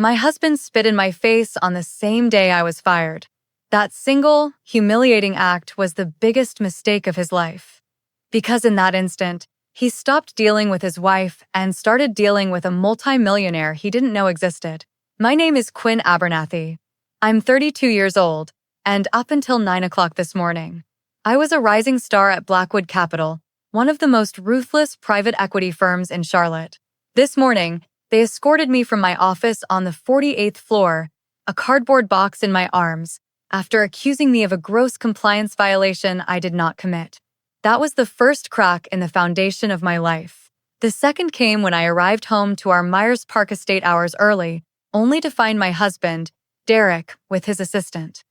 My husband spit in my face on the same day I was fired. That single, humiliating act was the biggest mistake of his life. Because in that instant, he stopped dealing with his wife and started dealing with a multi-millionaire he didn't know existed. My name is Quinn Abernathy. I'm 32 years old, and up until 9 o'clock this morning, I was a rising star at Blackwood Capital, one of the most ruthless private equity firms in Charlotte. This morning, they escorted me from my office on the 48th floor, a cardboard box in my arms, after accusing me of a gross compliance violation I did not commit. That was the first crack in the foundation of my life. The second came when I arrived home to our Myers Park estate hours early, only to find my husband, Derek, with his assistant.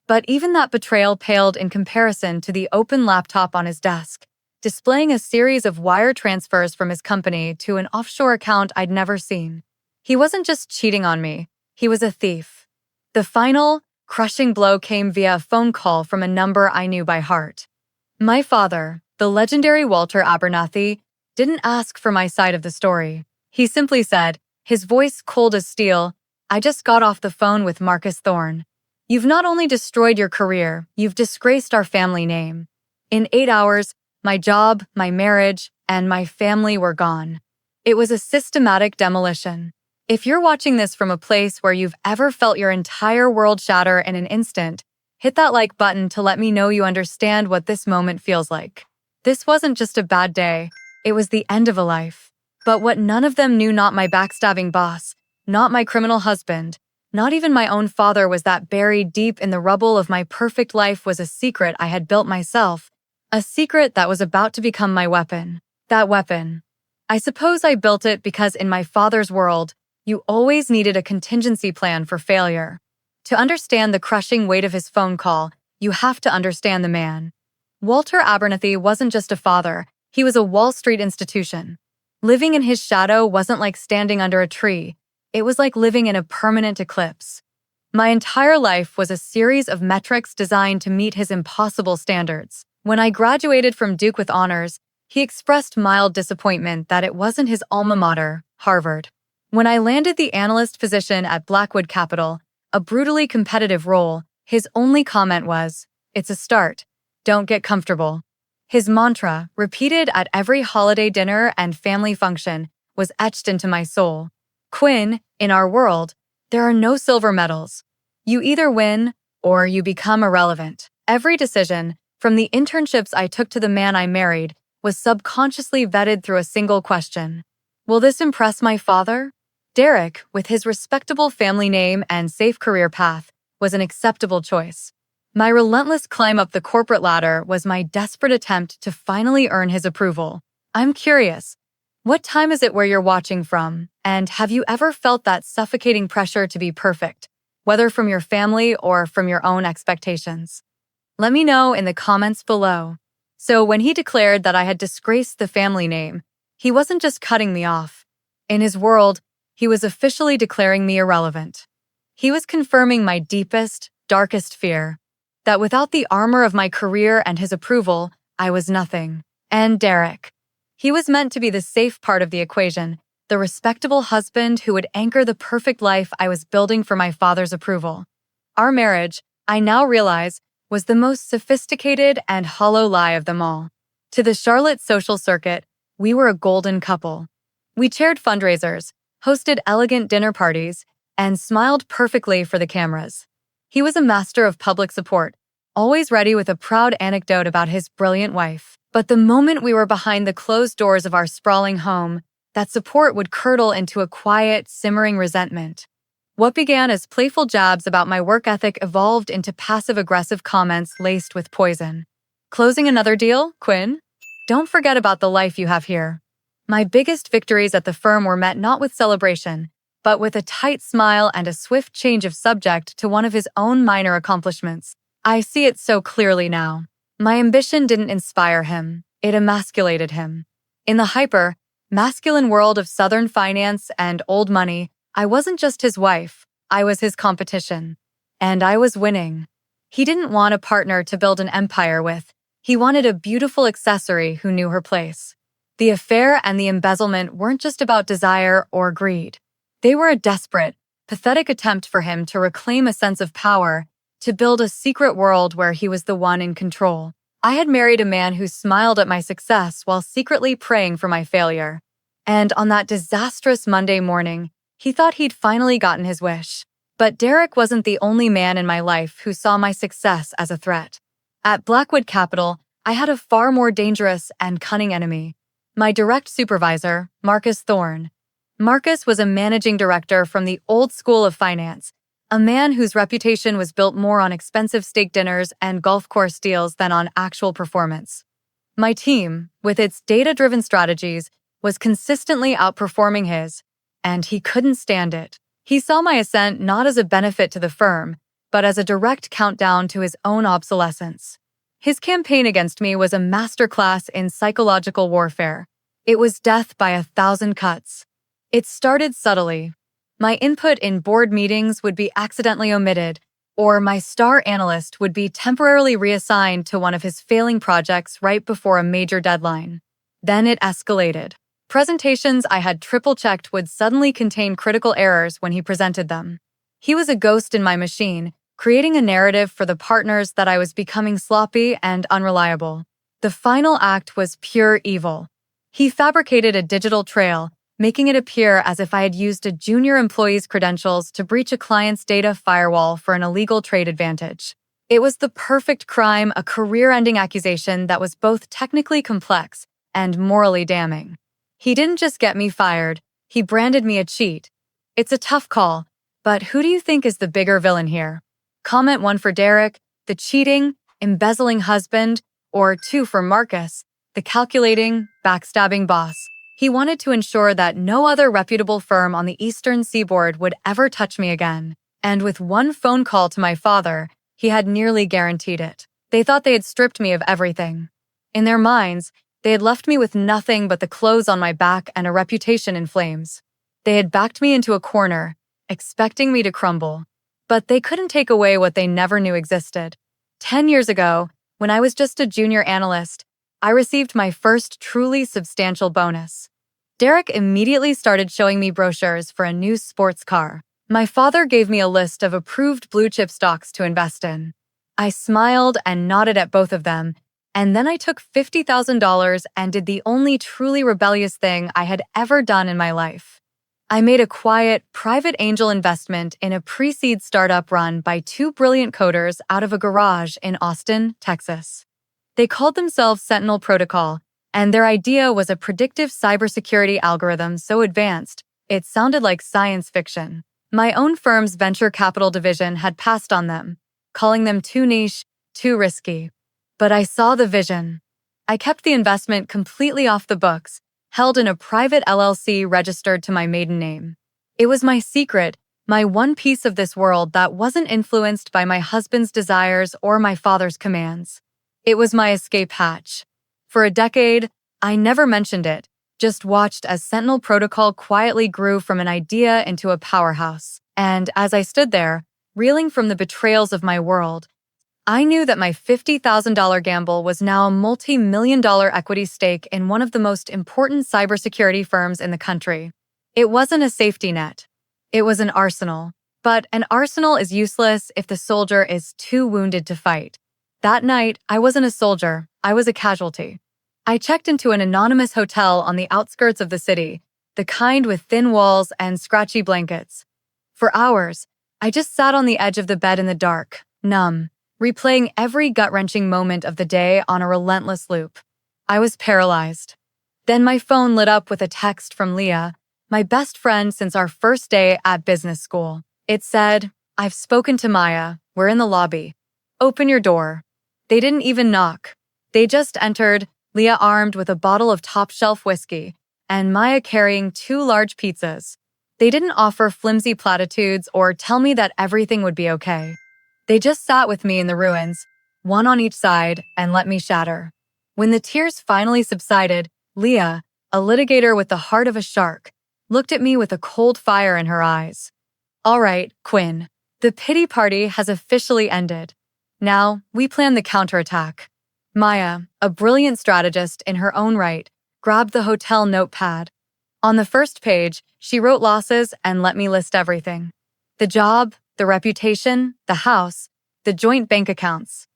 But even that betrayal paled in comparison to the open laptop on his desk, displaying a series of wire transfers from his company to an offshore account I'd never seen. He wasn't just cheating on me, he was a thief. The final, crushing blow came via a phone call from a number I knew by heart. My father, the legendary Walter Abernathy, didn't ask for my side of the story. He simply said, his voice cold as steel, "I just got off the phone with Marcus Thorne. You've not only destroyed your career, you've disgraced our family name. In 8 hours, my job, my marriage, and my family were gone." It was a systematic demolition. If you're watching this from a place where you've ever felt your entire world shatter in an instant, hit that like button to let me know you understand what this moment feels like. This wasn't just a bad day, it was the end of a life. But what none of them knew, not my backstabbing boss, not my criminal husband, not even my own father, was that buried deep in the rubble of my perfect life was a secret I had built myself, a secret that was about to become my weapon. That weapon. I suppose I built it because in my father's world, you always needed a contingency plan for failure. To understand the crushing weight of his phone call, you have to understand the man. Walter Abernathy wasn't just a father, he was a Wall Street institution. Living in his shadow wasn't like standing under a tree, it was like living in a permanent eclipse. My entire life was a series of metrics designed to meet his impossible standards. When I graduated from Duke with honors, he expressed mild disappointment that it wasn't his alma mater, Harvard. When I landed the analyst position at Blackwood Capital, a brutally competitive role, his only comment was, "It's a start. Don't get comfortable." His mantra, repeated at every holiday dinner and family function, was etched into my soul. Quinn, in our world, there are no silver medals. You either win or you become irrelevant. Every decision, from the internships I took to the man I married, was subconsciously vetted through a single question. Will this impress my father? Derek, with his respectable family name and safe career path, was an acceptable choice. My relentless climb up the corporate ladder was my desperate attempt to finally earn his approval. I'm curious, what time is it where you're watching from? And have you ever felt that suffocating pressure to be perfect, whether from your family or from your own expectations? Let me know in the comments below. So when he declared that I had disgraced the family name, he wasn't just cutting me off. In his world, he was officially declaring me irrelevant. He was confirming my deepest, darkest fear, that without the armor of my career and his approval, I was nothing. And Derek. He was meant to be the safe part of the equation, the respectable husband who would anchor the perfect life I was building for my father's approval. Our marriage, I now realize, was the most sophisticated and hollow lie of them all. To the Charlotte social circuit, we were a golden couple. We chaired fundraisers, hosted elegant dinner parties, and smiled perfectly for the cameras. He was a master of public support, always ready with a proud anecdote about his brilliant wife. But the moment we were behind the closed doors of our sprawling home, that support would curdle into a quiet, simmering resentment. What began as playful jabs about my work ethic evolved into passive-aggressive comments laced with poison. Closing another deal, Quinn? Don't forget about the life you have here. My biggest victories at the firm were met not with celebration, but with a tight smile and a swift change of subject to one of his own minor accomplishments. I see it so clearly now. My ambition didn't inspire him, it emasculated him. In the hyper-masculine world of Southern finance and old money, I wasn't just his wife, I was his competition. And I was winning. He didn't want a partner to build an empire with, he wanted a beautiful accessory who knew her place. The affair and the embezzlement weren't just about desire or greed. They were a desperate, pathetic attempt for him to reclaim a sense of power, to build a secret world where he was the one in control. I had married a man who smiled at my success while secretly praying for my failure. And on that disastrous Monday morning, he thought he'd finally gotten his wish. But Derek wasn't the only man in my life who saw my success as a threat. At Blackwood Capital, I had a far more dangerous and cunning enemy. My direct supervisor, Marcus Thorne. Marcus was a managing director from the old school of finance, a man whose reputation was built more on expensive steak dinners and golf course deals than on actual performance. My team, with its data-driven strategies, was consistently outperforming his, and he couldn't stand it. He saw my ascent not as a benefit to the firm, but as a direct countdown to his own obsolescence. His campaign against me was a masterclass in psychological warfare. It was death by 1,000 cuts. It started subtly. My input in board meetings would be accidentally omitted, or my star analyst would be temporarily reassigned to one of his failing projects right before a major deadline. Then it escalated. Presentations I had triple-checked would suddenly contain critical errors when he presented them. He was a ghost in my machine, creating a narrative for the partners that I was becoming sloppy and unreliable. The final act was pure evil. He fabricated a digital trail, making it appear as if I had used a junior employee's credentials to breach a client's data firewall for an illegal trade advantage. It was the perfect crime, a career-ending accusation that was both technically complex and morally damning. He didn't just get me fired, he branded me a cheat. It's a tough call, but who do you think is the bigger villain here? Comment 1 for Derek, the cheating, embezzling husband, or 2 for Marcus, the calculating, backstabbing boss. He wanted to ensure that no other reputable firm on the Eastern Seaboard would ever touch me again. And with one phone call to my father, he had nearly guaranteed it. They thought they had stripped me of everything. In their minds, they had left me with nothing but the clothes on my back and a reputation in flames. They had backed me into a corner, expecting me to crumble. But they couldn't take away what they never knew existed. 10 years ago, when I was just a junior analyst, I received my first truly substantial bonus. Derek immediately started showing me brochures for a new sports car. My father gave me a list of approved blue-chip stocks to invest in. I smiled and nodded at both of them, and then I took $50,000 and did the only truly rebellious thing I had ever done in my life. I made a quiet, private angel investment in a pre-seed startup run by 2 brilliant coders out of a garage in Austin, Texas. They called themselves Sentinel Protocol, and their idea was a predictive cybersecurity algorithm so advanced, it sounded like science fiction. My own firm's venture capital division had passed on them, calling them too niche, too risky. But I saw the vision. I kept the investment completely off the books, held in a private LLC registered to my maiden name. It was my secret, my one piece of this world that wasn't influenced by my husband's desires or my father's commands. It was my escape hatch. For a decade, I never mentioned it, just watched as Sentinel Protocol quietly grew from an idea into a powerhouse. And as I stood there, reeling from the betrayals of my world, I knew that my $50,000 gamble was now a multi-million-dollar equity stake in one of the most important cybersecurity firms in the country. It wasn't a safety net. It was an arsenal. But an arsenal is useless if the soldier is too wounded to fight. That night, I wasn't a soldier, I was a casualty. I checked into an anonymous hotel on the outskirts of the city, the kind with thin walls and scratchy blankets. For hours, I just sat on the edge of the bed in the dark, numb, replaying every gut-wrenching moment of the day on a relentless loop. I was paralyzed. Then my phone lit up with a text from Leah, my best friend since our first day at business school. It said, "I've spoken to Maya, we're in the lobby. Open your door." They didn't even knock. They just entered, Leah armed with a bottle of top-shelf whiskey, and Maya carrying 2 large pizzas. They didn't offer flimsy platitudes or tell me that everything would be okay. They just sat with me in the ruins, one on each side, and let me shatter. When the tears finally subsided, Leah, a litigator with the heart of a shark, looked at me with a cold fire in her eyes. "All right, Quinn. The pity party has officially ended. Now, we plan the counterattack." Maya, a brilliant strategist in her own right, grabbed the hotel notepad. On the first page, she wrote losses and let me list everything. The job, the reputation, the house, the joint bank accounts.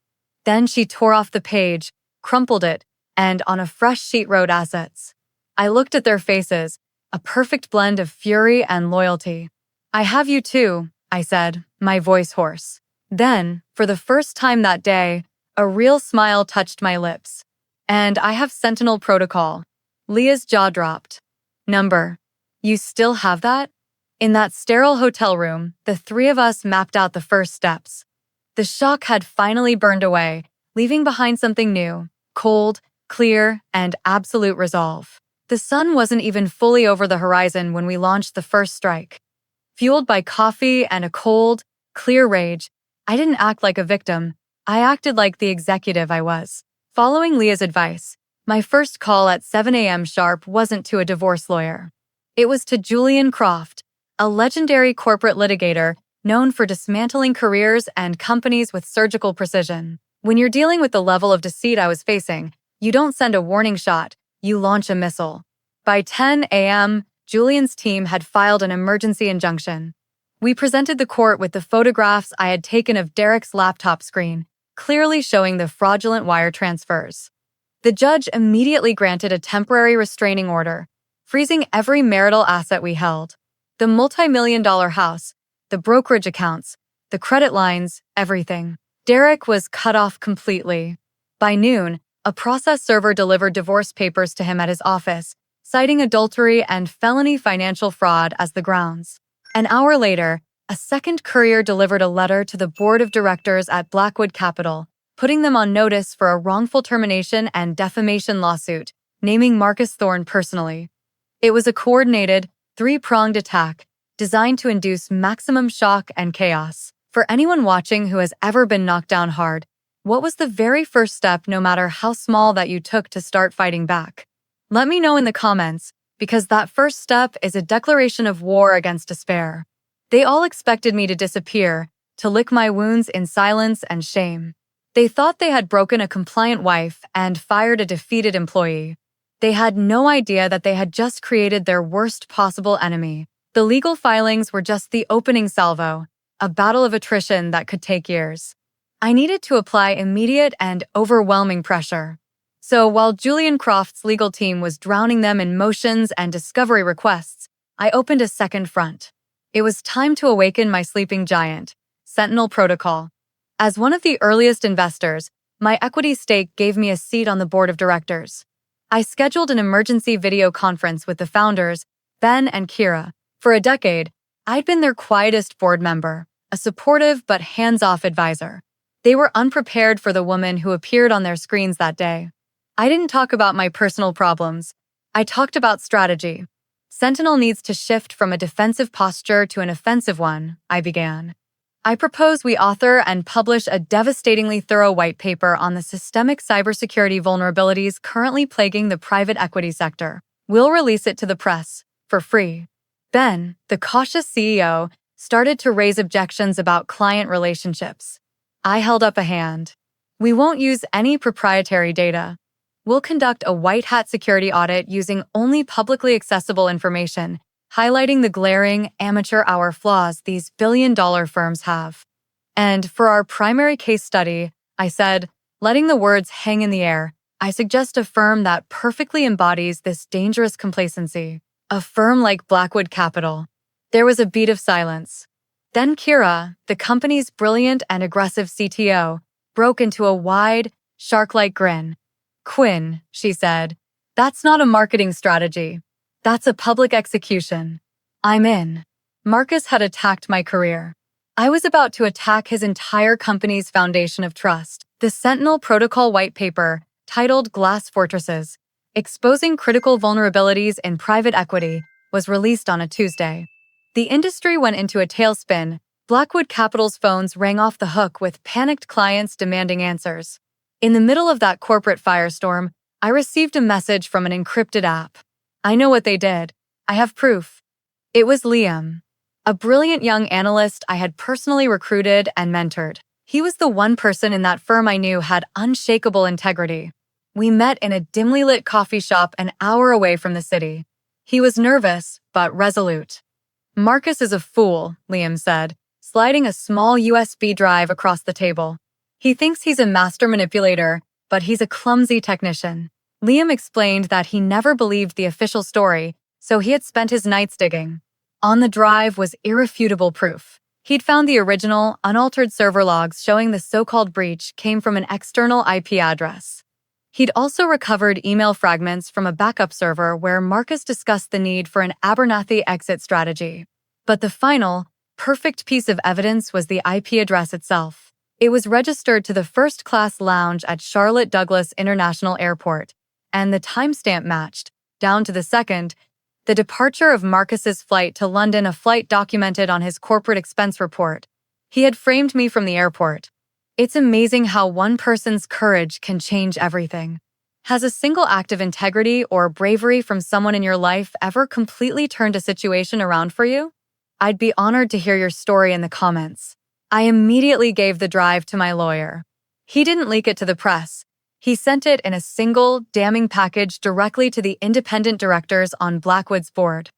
Then she tore off the page, crumpled it, and on a fresh sheet wrote assets. I looked at their faces, a perfect blend of fury and loyalty. "I have you too," I said, my voice hoarse. Then, for the first time that day, a real smile touched my lips. "And I have Sentinel protocol." Leah's jaw dropped. "Number. You still have that?" In that sterile hotel room, the three of us mapped out the first steps. The shock had finally burned away, leaving behind something new, cold, clear, and absolute resolve. The sun wasn't even fully over the horizon when we launched the first strike. Fueled by coffee and a cold, clear rage, I didn't act like a victim. I acted like the executive I was. Following Leah's advice, my first call at 7 a.m. sharp wasn't to a divorce lawyer. It was to Julian Croft, a legendary corporate litigator known for dismantling careers and companies with surgical precision. When you're dealing with the level of deceit I was facing, you don't send a warning shot, you launch a missile. By 10 a.m., Julian's team had filed an emergency injunction. We presented the court with the photographs I had taken of Derek's laptop screen, clearly showing the fraudulent wire transfers. The judge immediately granted a temporary restraining order, freezing every marital asset we held. The multi-million-dollar house, the brokerage accounts, the credit lines, everything. Derek was cut off completely. By noon, a process server delivered divorce papers to him at his office, citing adultery and felony financial fraud as the grounds. An hour later, a second courier delivered a letter to the board of directors at Blackwood Capital, putting them on notice for a wrongful termination and defamation lawsuit, naming Marcus Thorne personally. It was a coordinated, three-pronged attack designed to induce maximum shock and chaos. For anyone watching who has ever been knocked down hard, what was the very first step, no matter how small, that you took to start fighting back? Let me know in the comments, because that first step is a declaration of war against despair. They all expected me to disappear, to lick my wounds in silence and shame. They thought they had broken a compliant wife and fired a defeated employee. They had no idea that they had just created their worst possible enemy. The legal filings were just the opening salvo, a battle of attrition that could take years. I needed to apply immediate and overwhelming pressure. So while Julian Croft's legal team was drowning them in motions and discovery requests, I opened a second front. It was time to awaken my sleeping giant, Sentinel Protocol. As one of the earliest investors, my equity stake gave me a seat on the board of directors. I scheduled an emergency video conference with the founders, Ben and Kira. For a decade, I'd been their quietest board member, a supportive but hands-off advisor. They were unprepared for the woman who appeared on their screens that day. I didn't talk about my personal problems. I talked about strategy. Sentinel needs to shift from a defensive posture to an offensive one, I began. I propose we author and publish a devastatingly thorough white paper on the systemic cybersecurity vulnerabilities currently plaguing the private equity sector. We'll release it to the press, for free. Ben, the cautious CEO, started to raise objections about client relationships. I held up a hand. We won't use any proprietary data. We'll conduct a white hat security audit using only publicly accessible information, highlighting the glaring, amateur hour flaws these billion-dollar firms have. And for our primary case study, I said, letting the words hang in the air, I suggest a firm that perfectly embodies this dangerous complacency. A firm like Blackwood Capital. There was a beat of silence. Then Kira, the company's brilliant and aggressive CTO, broke into a wide, shark-like grin. "Quinn," she said, "that's not a marketing strategy. That's a public execution. I'm in." Marcus had attacked my career. I was about to attack his entire company's foundation of trust. The Sentinel Protocol white paper, titled Glass Fortresses, Exposing Critical Vulnerabilities in Private Equity, was released on a Tuesday. The industry went into a tailspin. Blackwood Capital's phones rang off the hook with panicked clients demanding answers. In the middle of that corporate firestorm, I received a message from an encrypted app. I know what they did. I have proof. It was Liam, a brilliant young analyst I had personally recruited and mentored. He was the one person in that firm I knew had unshakable integrity. We met in a dimly lit coffee shop an hour away from the city. He was nervous, but resolute. Marcus is a fool, Liam said, sliding a small USB drive across the table. He thinks he's a master manipulator, but he's a clumsy technician. Liam explained that he never believed the official story, so he had spent his nights digging. On the drive was irrefutable proof. He'd found the original, unaltered server logs showing the so-called breach came from an external IP address. He'd also recovered email fragments from a backup server where Marcus discussed the need for an Abernathy exit strategy. But the final, perfect piece of evidence was the IP address itself. It was registered to the first-class lounge at Charlotte Douglas International Airport, and the timestamp matched, down to the second, the departure of Marcus's flight to London, a flight documented on his corporate expense report. He had framed me from the airport. It's amazing how one person's courage can change everything. Has a single act of integrity or bravery from someone in your life ever completely turned a situation around for you? I'd be honored to hear your story in the comments. I immediately gave the drive to my lawyer. He didn't leak it to the press. He sent it in a single, damning package directly to the independent directors on Blackwood's board.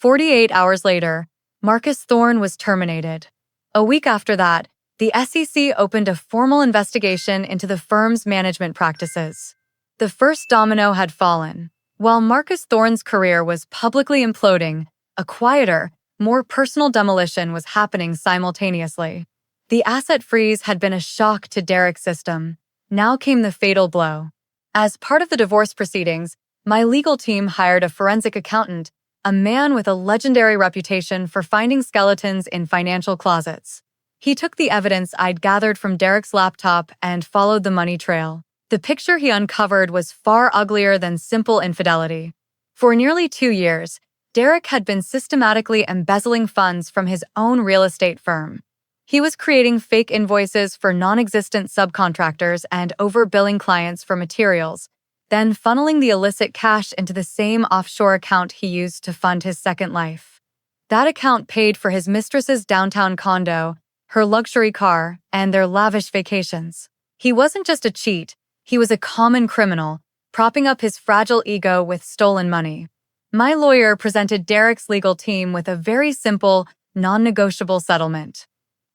48 hours later, Marcus Thorne was terminated. A week after that, the SEC opened a formal investigation into the firm's management practices. The first domino had fallen. While Marcus Thorne's career was publicly imploding, a quieter, more personal demolition was happening simultaneously. The asset freeze had been a shock to Derek's system. Now came the fatal blow. As part of the divorce proceedings, my legal team hired a forensic accountant, a man with a legendary reputation for finding skeletons in financial closets. He took the evidence I'd gathered from Derek's laptop and followed the money trail. The picture he uncovered was far uglier than simple infidelity. For nearly 2 years, Derek had been systematically embezzling funds from his own real estate firm. He was creating fake invoices for non-existent subcontractors and overbilling clients for materials, then funneling the illicit cash into the same offshore account he used to fund his second life. That account paid for his mistress's downtown condo, her luxury car, and their lavish vacations. He wasn't just a cheat, he was a common criminal, propping up his fragile ego with stolen money. My lawyer presented Derek's legal team with a very simple, non-negotiable settlement.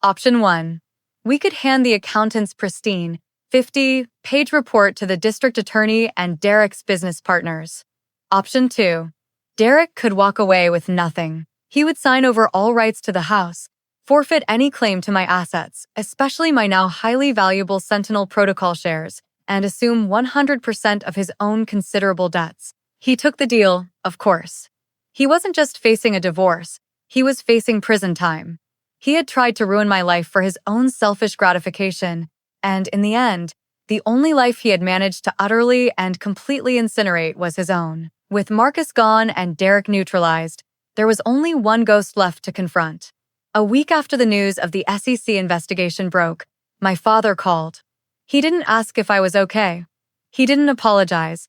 Option 1. We could hand the accountant's pristine, 50-page report to the district attorney and Derek's business partners. Option 2. Derek could walk away with nothing. He would sign over all rights to the house, forfeit any claim to my assets, especially my now highly valuable Sentinel Protocol shares, and assume 100% of his own considerable debts. He took the deal, of course. He wasn't just facing a divorce, he was facing prison time. He had tried to ruin my life for his own selfish gratification, and in the end, the only life he had managed to utterly and completely incinerate was his own. With Marcus gone and Derek neutralized, there was only one ghost left to confront. A week after the news of the SEC investigation broke, my father called. He didn't ask if I was okay. He didn't apologize.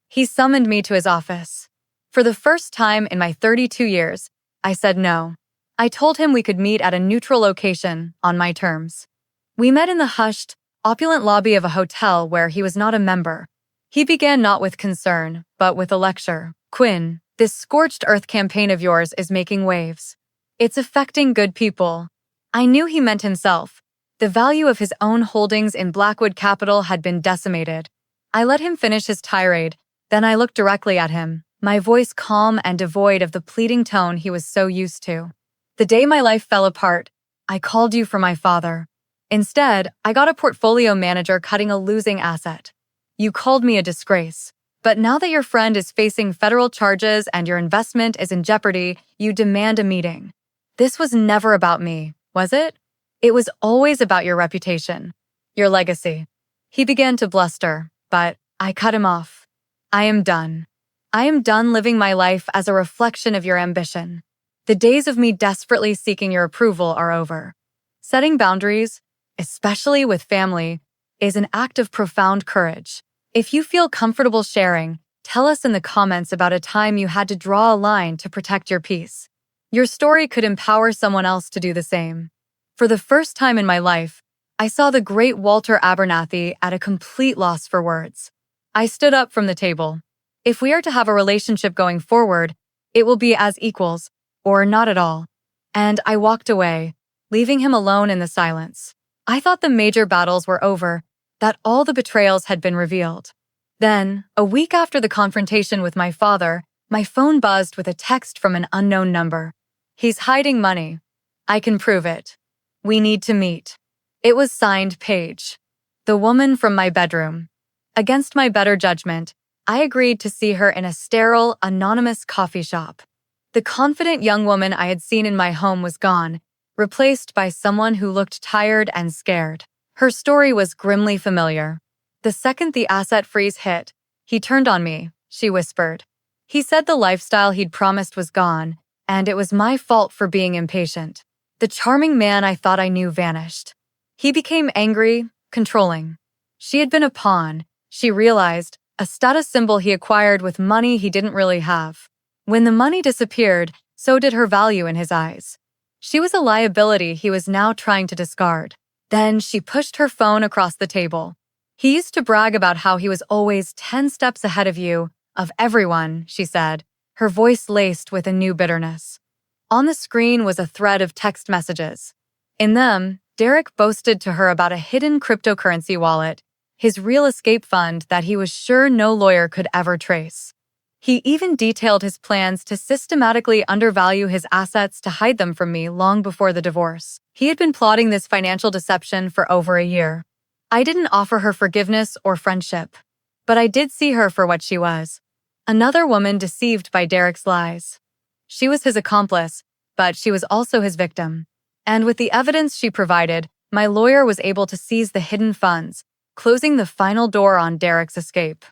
He summoned me to his office. For the first time in my 32 years, I said no. I told him we could meet at a neutral location, on my terms. We met in the hushed, opulent lobby of a hotel where he was not a member. He began not with concern, but with a lecture. Quinn, this scorched earth campaign of yours is making waves. It's affecting good people. I knew he meant himself. The value of his own holdings in Blackwood Capital had been decimated. I let him finish his tirade, then I looked directly at him, my voice calm and devoid of the pleading tone he was so used to. The day my life fell apart, I called you for my father. Instead, I got a portfolio manager cutting a losing asset. You called me a disgrace. But now that your friend is facing federal charges and your investment is in jeopardy, you demand a meeting. This was never about me, was it? It was always about your reputation, your legacy. He began to bluster, but I cut him off. I am done. I am done living my life as a reflection of your ambition. The days of me desperately seeking your approval are over. Setting boundaries, especially with family, is an act of profound courage. If you feel comfortable sharing, tell us in the comments about a time you had to draw a line to protect your peace. Your story could empower someone else to do the same. For the first time in my life, I saw the great Walter Abernathy at a complete loss for words. I stood up from the table. If we are to have a relationship going forward, it will be as equals, or not at all. and I walked away, leaving him alone in the silence. I thought the major battles were over, that all the betrayals had been revealed. Then, a week after the confrontation with my father, my phone buzzed with a text from an unknown number. "He's hiding money. I can prove it. We need to meet." It was signed Paige, the woman from my bedroom. Against my better judgment, I agreed to see her in a sterile, anonymous coffee shop. The confident young woman I had seen in my home was gone, replaced by someone who looked tired and scared. Her story was grimly familiar. The second the asset freeze hit, "He turned on me," she whispered. "He said the lifestyle he'd promised was gone, and it was my fault for being impatient." The charming man I thought I knew vanished. He became angry, controlling. She had been a pawn, she realized, a status symbol he acquired with money he didn't really have. When the money disappeared, so did her value in his eyes. She was a liability he was now trying to discard. Then she pushed her phone across the table. "He used to brag about how he was always 10 steps ahead of you, of everyone," she said, her voice laced with a new bitterness. On the screen was a thread of text messages. In them, Derek boasted to her about a hidden cryptocurrency wallet, his real escape fund that he was sure no lawyer could ever trace. He even detailed his plans to systematically undervalue his assets to hide them from me long before the divorce. He had been plotting this financial deception for over a year. I didn't offer her forgiveness or friendship, but I did see her for what she was. Another woman deceived by Derek's lies. She was his accomplice, but she was also his victim. And with the evidence she provided, my lawyer was able to seize the hidden funds, closing the final door on Derek's escape.